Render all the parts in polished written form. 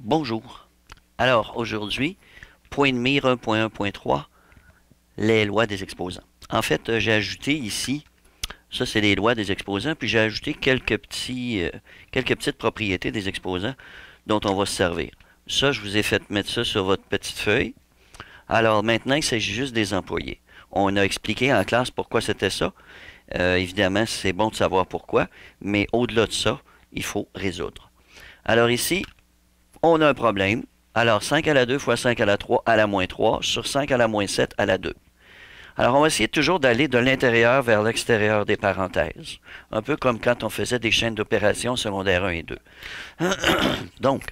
Bonjour. Alors, aujourd'hui, point de mire 1.1.3, les lois des exposants. En fait, j'ai ajouté ici, ça c'est les lois des exposants, puis j'ai ajouté quelques petites propriétés des exposants dont on va se servir. Ça, je vous ai fait mettre ça sur votre petite feuille. Alors maintenant, il s'agit juste des employés. On a expliqué en classe pourquoi c'était ça. Évidemment, c'est bon de savoir pourquoi, mais au-delà de ça, il faut résoudre. Alors ici, on a un problème. Alors 5 à la 2 fois 5 à la 3 à la moins 3 sur 5 à la moins 7 à la 2. Alors on va essayer toujours d'aller de l'intérieur vers l'extérieur des parenthèses. Un peu comme quand on faisait des chaînes d'opérations secondaires 1 et 2. Donc,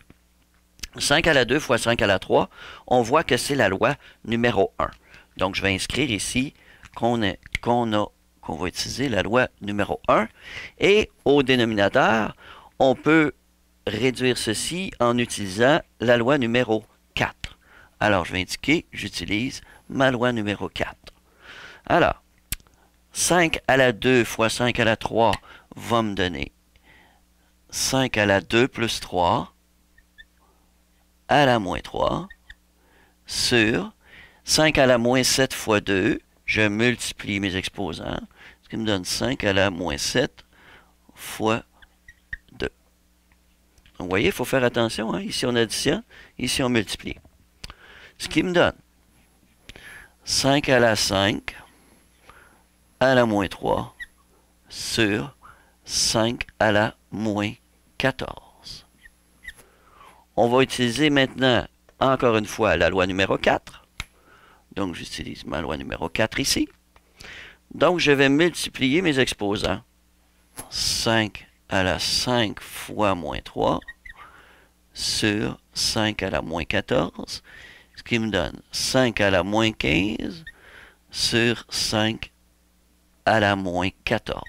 5 à la 2 fois 5 à la 3, on voit que c'est la loi numéro 1. Donc je vais inscrire ici qu'on va utiliser la loi numéro 1. Et au dénominateur, on peut réduire ceci en utilisant la loi numéro 4. Alors, je vais indiquer, j'utilise ma loi numéro 4. Alors, 5 à la 2 fois 5 à la 3 va me donner 5 à la 2 plus 3 à la moins 3 sur 5 à la moins 7 fois 2, je multiplie mes exposants, ce qui me donne 5 à la moins 7 fois 2. Donc, vous voyez, il faut faire attention. Hein? Ici, on additionne. Ici, on multiplie. Ce qui me donne 5 à la 5 à la moins 3 sur 5 à la moins 14. On va utiliser maintenant, encore une fois, la loi numéro 4. Donc, j'utilise ma loi numéro 4 ici. Donc, je vais multiplier mes exposants. 5 à la 5 fois moins 3 sur 5 à la moins 14, ce qui me donne 5 à la moins 15 sur 5 à la moins 14.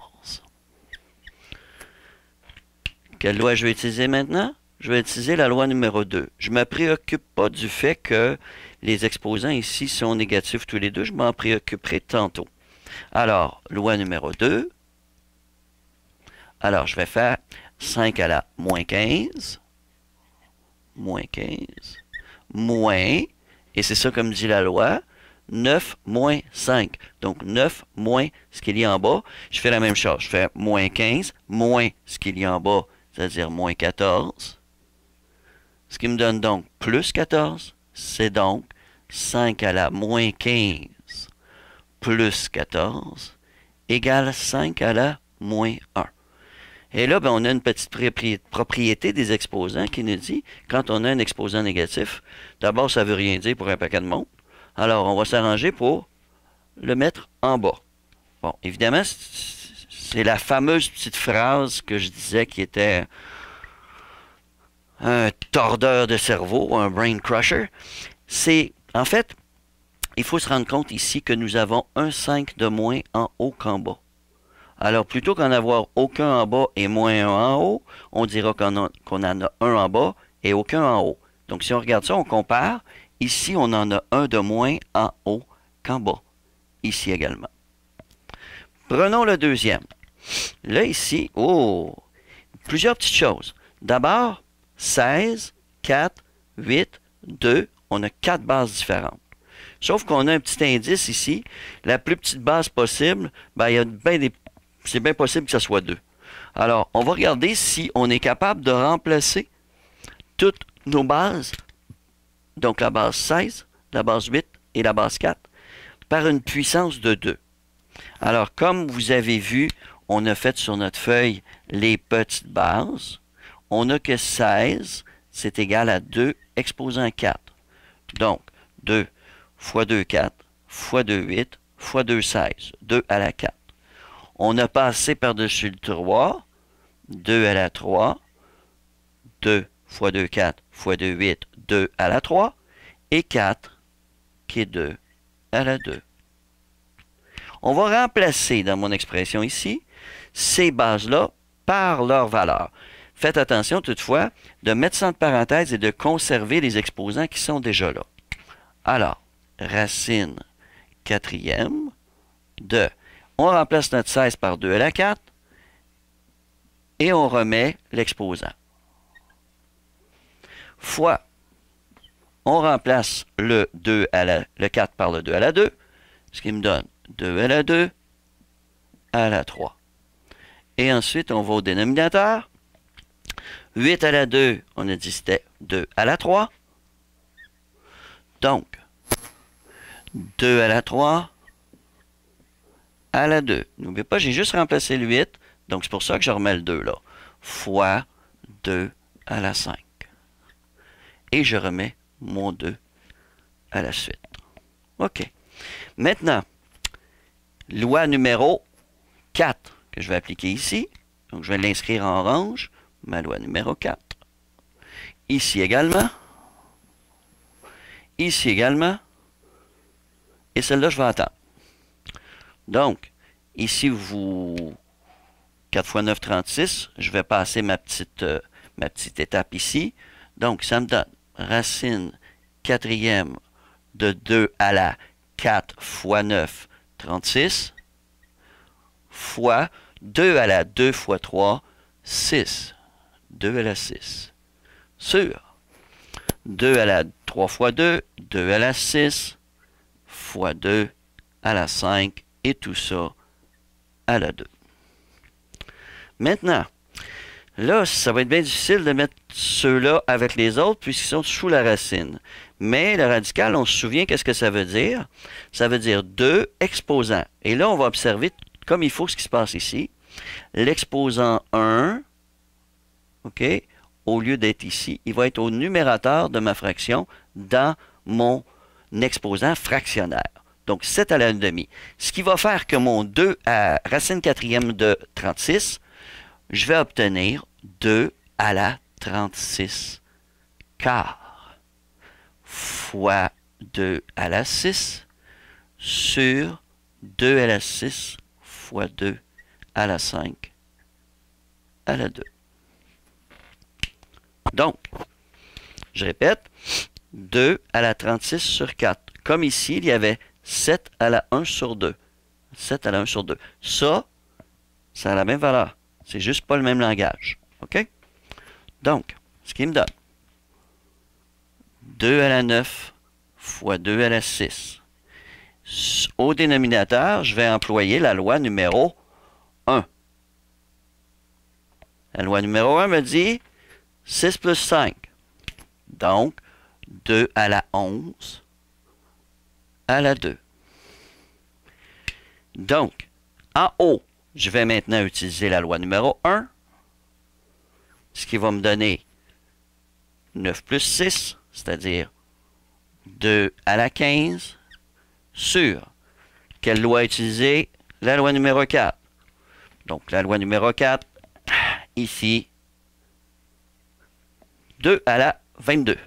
Quelle loi je vais utiliser maintenant? Je vais utiliser la loi numéro 2. Je ne me préoccupe pas du fait que les exposants ici sont négatifs tous les deux. Je m'en préoccuperai tantôt. Alors, loi numéro 2. Alors, je vais faire 5 à la moins 15, moins 15, moins, et c'est ça comme dit la loi, 9 moins 5. Donc, 9 moins ce qu'il y a en bas. Je fais la même chose. Je fais moins 15 moins ce qu'il y a en bas, c'est-à-dire moins 14. Ce qui me donne donc plus 14. C'est donc 5 à la moins 15 plus 14 égale 5 à la moins 1. Et là, ben, on a une petite propriété des exposants qui nous dit, quand on a un exposant négatif, d'abord, ça ne veut rien dire pour un paquet de monde. Alors, on va s'arranger pour le mettre en bas. Bon, évidemment, c'est la fameuse petite phrase que je disais qui était un tordeur de cerveau, un brain crusher. C'est, en fait, il faut se rendre compte ici que nous avons un 5 de moins en haut qu'en bas. Alors, plutôt qu'en avoir aucun en bas et moins un en haut, on dira qu'on en a un en bas et aucun en haut. Donc, si on regarde ça, on compare. Ici, on en a un de moins en haut qu'en bas. Ici également. Prenons le deuxième. Là, ici, plusieurs petites choses. D'abord, 16, 4, 8, 2, on a 4 bases différentes. Sauf qu'on a un petit indice ici. La plus petite base possible, ben, il y a c'est bien possible que ce soit 2. Alors, on va regarder si on est capable de remplacer toutes nos bases, donc la base 16, la base 8 et la base 4, par une puissance de 2. Alors, comme vous avez vu, on a fait sur notre feuille les petites bases. On a que 16, c'est égal à 2 exposant 4. Donc, 2 fois 2, 4, fois 2, 8, fois 2, 16. 2 à la 4. On a passé par-dessus le 3, 2 à la 3, 2 fois 2, 4, fois 2, 8, 2 à la 3, et 4, qui est 2 à la 2. On va remplacer dans mon expression ici ces bases-là par leur valeur. Faites attention toutefois de mettre ça entre parenthèses et de conserver les exposants qui sont déjà là. Alors, racine quatrième de, on remplace notre 16 par 2 à la 4 et on remet l'exposant. fois, on remplace le 4 par le 2 à la 2, ce qui me donne 2 à la 2 à la 3. Et ensuite, on va au dénominateur. 8 à la 2, on a dit c'était 2 à la 3. Donc, 2 à la 3 à la 2. N'oubliez pas, j'ai juste remplacé le 8. Donc, c'est pour ça que je remets le 2 là. Fois 2 à la 5. Et je remets mon 2 à la suite. OK. Maintenant, loi numéro 4 que je vais appliquer ici. Donc, je vais l'inscrire en orange. Ma loi numéro 4. Ici également. Ici également. Et celle-là, je vais attendre. Donc, ici, 4 fois 9, 36. Je vais passer ma petite étape ici. Donc, ça me donne racine quatrième de 2 à la 4 fois 9, 36. Fois 2 à la 2 fois 3, 6. 2 à la 6. Sur 2 à la 3 fois 2, 2 à la 6, fois 2 à la 5, et tout ça à la 2. Maintenant, là, ça va être bien difficile de mettre ceux-là avec les autres puisqu'ils sont sous la racine. Mais le radical, on se souvient qu'est-ce que ça veut dire? Ça veut dire 2 exposants. Et là, on va observer comme il faut ce qui se passe ici. L'exposant 1, OK, au lieu d'être ici, il va être au numérateur de ma fraction dans mon exposant fractionnaire. Donc, 7 à la 1/2. Ce qui va faire que mon 2 à racine quatrième de 36, je vais obtenir 2 à la 36 quart fois 2 à la 6 sur 2 à la 6 fois 2 à la 5 à la 2. Donc, je répète, 2 à la 36 sur 4. Comme ici, il y avait 7 à la 1 sur 2. 7 à la 1 sur 2. Ça a la même valeur. C'est juste pas le même langage. OK? Donc, ce qui me donne 2 à la 9 fois 2 à la 6. Au dénominateur, je vais employer la loi numéro 1. La loi numéro 1 me dit 6 plus 5. Donc, 2 à la 11 à la 2. Donc, en haut, je vais maintenant utiliser la loi numéro 1, ce qui va me donner 9 plus 6, c'est-à-dire 2 à la 15, sur quelle loi utiliser? La loi numéro 4. Donc, la loi numéro 4, ici, 2 à la 22.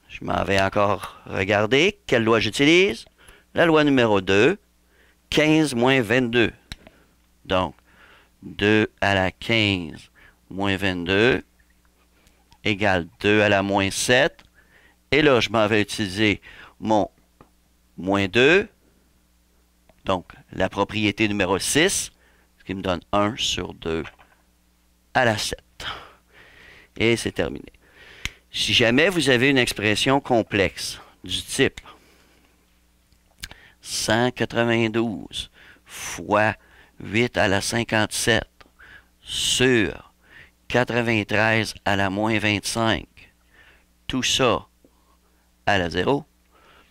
Je m'en vais encore regarder. Quelle loi j'utilise? La loi numéro 2, 15 moins 22. Donc, 2 à la 15 moins 22 égale 2 à la moins 7. Et là, je m'en vais utiliser mon moins 2. Donc, la propriété numéro 6, ce qui me donne 1 sur 2 à la 7. Et c'est terminé. Si jamais vous avez une expression complexe du type 192 fois 8 à la 57 sur 93 à la moins 25, tout ça à la 0,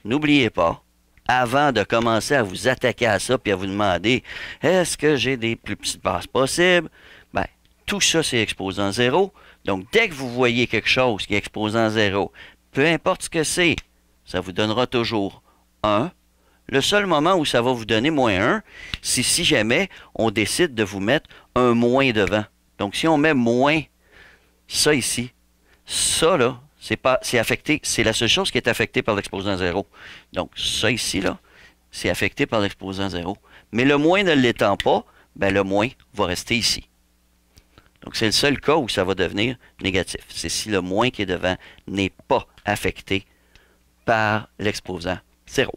n'oubliez pas, avant de commencer à vous attaquer à ça et à vous demander est-ce que j'ai des plus petites bases possibles, ben, tout ça c'est exposant 0. Donc, dès que vous voyez quelque chose qui est exposant 0, peu importe ce que c'est, ça vous donnera toujours 1. Le seul moment où ça va vous donner moins 1, c'est si jamais on décide de vous mettre un moins devant. Donc, si on met moins ça ici, ça là, c'est affecté, c'est la seule chose qui est affectée par l'exposant 0. Donc, ça ici, là, c'est affecté par l'exposant 0. Mais le moins ne l'étant pas, ben le moins va rester ici. Donc, c'est le seul cas où ça va devenir négatif. C'est si le moins qui est devant n'est pas affecté par l'exposant 0.